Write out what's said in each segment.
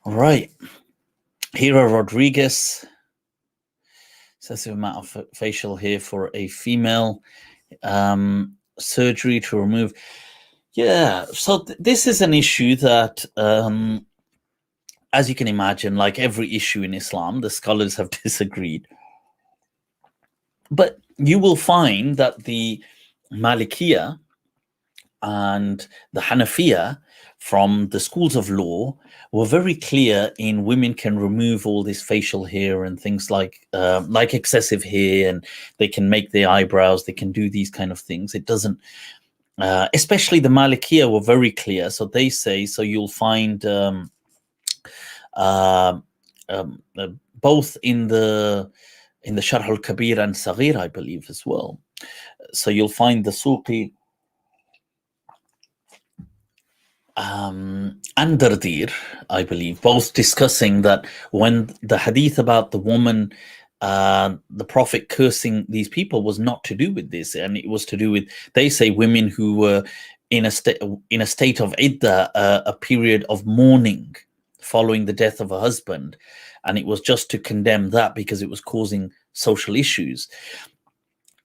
All right. Hira Rodriguez says the amount of facial hair for a female, surgery to remove. Yeah, so this is an issue that, as you can imagine, like every issue in Islam, the scholars have disagreed. But you will find that the Malikiya and the Hanafiya from the schools of law were very clear in women can remove all this facial hair and things like excessive hair, and they can make their eyebrows, they can do these kind of things. It doesn't, especially the Malikiya were very clear. So they say, so you'll find uh, both in the Sharh al-Kabir and Saghir, I believe, as well. So you'll find the Suqi and Dardir, I believe, both discussing that when the hadith about the woman, the Prophet cursing these people was not to do with this, and it was to do with, they say, women who were in a state of iddah, a period of mourning following the death of a husband, and it was just to condemn that because it was causing social issues.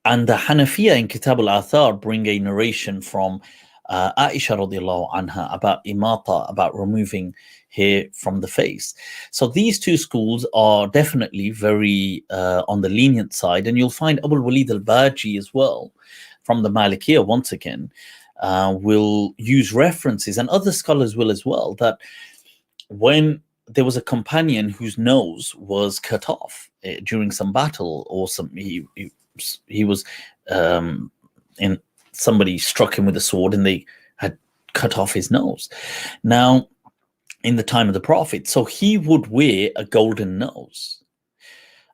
And the Hanafiya in Kitab al-Athar bring a narration from Aisha radiallahu anha about imata, about removing hair from the face. So these two schools are definitely very on the lenient side, and you'll find Abu al-Walid al-Baji as well from the Malikiya once again will use references, and other scholars will as well, that when there was a companion whose nose was cut off during some battle, or he was in, somebody struck him with a sword and they had cut off his nose. Now, in the time of the Prophet, so he would wear a golden nose.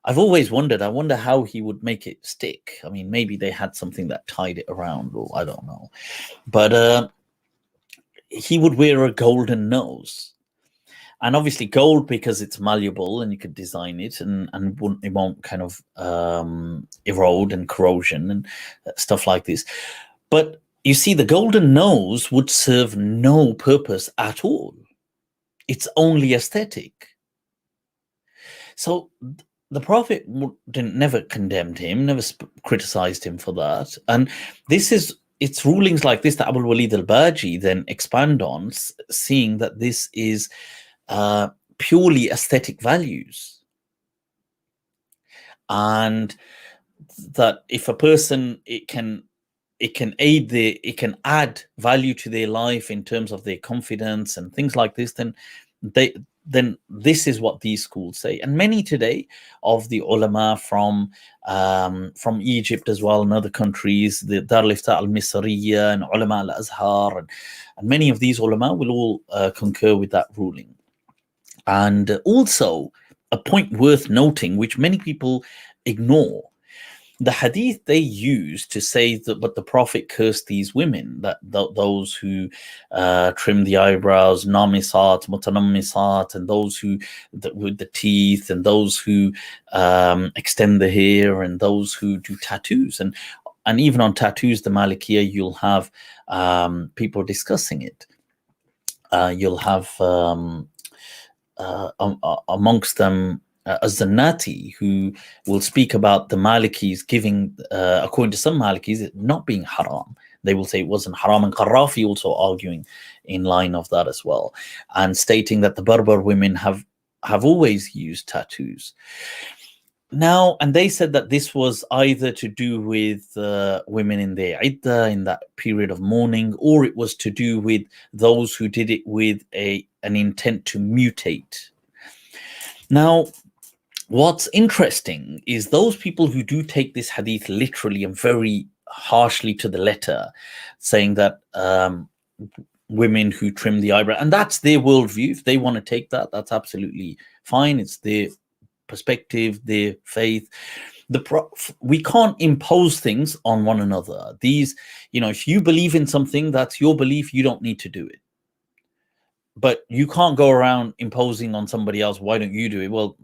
I've always wondered, I wonder how he would make it stick. I mean, maybe they had something that tied it around, or I don't know. But he would wear a golden nose. And obviously gold, because it's malleable and you could design it, and it won't kind of erode and corrosion and stuff like this. But you see, the golden nose would serve no purpose at all. It's only aesthetic. So the Prophet never condemned him, never criticized him for that. And it's rulings like this that Abu al-Walid al-Baji then expand on, seeing that this is purely aesthetic values, and that if a person, it can add value to their life in terms of their confidence and things like this, then this is what these schools say. And many today of the ulama from Egypt as well and other countries, the Dar al-Ifta al-Misriya and ulama al-Azhar, and many of these ulama will all concur with that ruling. And also, a point worth noting, which many people ignore, the hadith they use to say that, but the Prophet cursed these women, that those who trim the eyebrows, namisat, mutanammisat, and those who with the teeth, and those who extend the hair, and those who do tattoos, and even on tattoos, the Malikiya, you'll have people discussing it. You'll have amongst them Az-Zannati, who will speak about the Malikis giving, according to some Malikis, it not being haram. They will say it wasn't haram, and Qarafi also arguing in line of that as well, and stating that the Berber women have always used tattoos. Now, and they said that this was either to do with women in their iddah, in that period of mourning, or it was to do with those who did it with an intent to mutate. Now, what's interesting is those people who do take this hadith literally and very harshly to the letter, saying that women who trim the eyebrow, and that's their worldview. If they want to take that, that's absolutely fine. It's their perspective, their faith. We can't impose things on one another. These, if you believe in something, that's your belief. You don't need to do it. But you can't go around imposing on somebody else, why don't you do it? Well,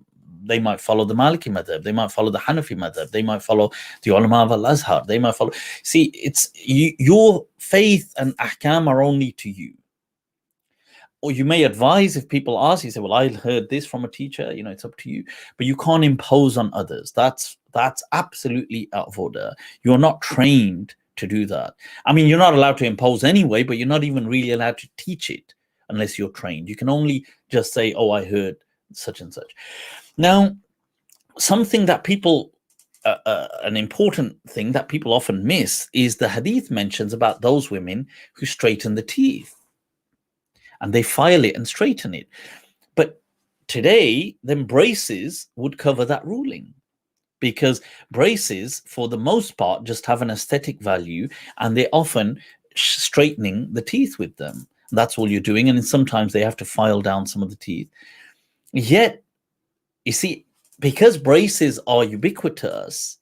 they might follow the Maliki madhab, they might follow the Hanafi madhab, they might follow the ulama of al-Azhar, they might follow. See, it's your faith and ahkam are only to you. or you may advise if people ask, you say, well, I heard this from a teacher, you know, it's up to you, but you can't impose on others. That's absolutely out of order. You're not trained to do that. I mean, you're not allowed to impose anyway, but you're not even really allowed to teach it unless you're trained. You can only just say, oh, I heard such and such. Now, something that people, an important thing that people often miss is the hadith mentions about those women who straighten the teeth and they file it and straighten it. But today, then braces would cover that ruling, because braces, for the most part, just have an aesthetic value, and they're often straightening the teeth with them. That's all you're doing. And sometimes they have to file down some of the teeth. Yet, you see, because braces are ubiquitous,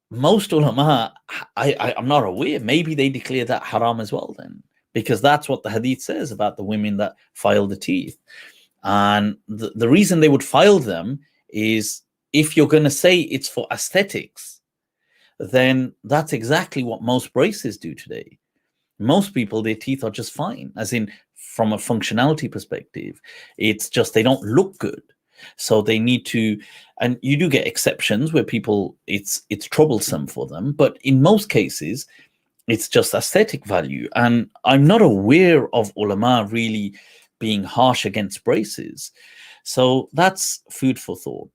most ulama, I'm not aware, maybe they declare that haram as well then, because that's what the hadith says about the women that file the teeth. And the reason they would file them is, if you're going to say it's for aesthetics, then that's exactly what most braces do today. Most people, their teeth are just fine, as in from a functionality perspective. It's just they don't look good. So they need to, and you do get exceptions where people, it's troublesome for them, but in most cases, it's just aesthetic value. And I'm not aware of ulama really being harsh against braces. So that's food for thought.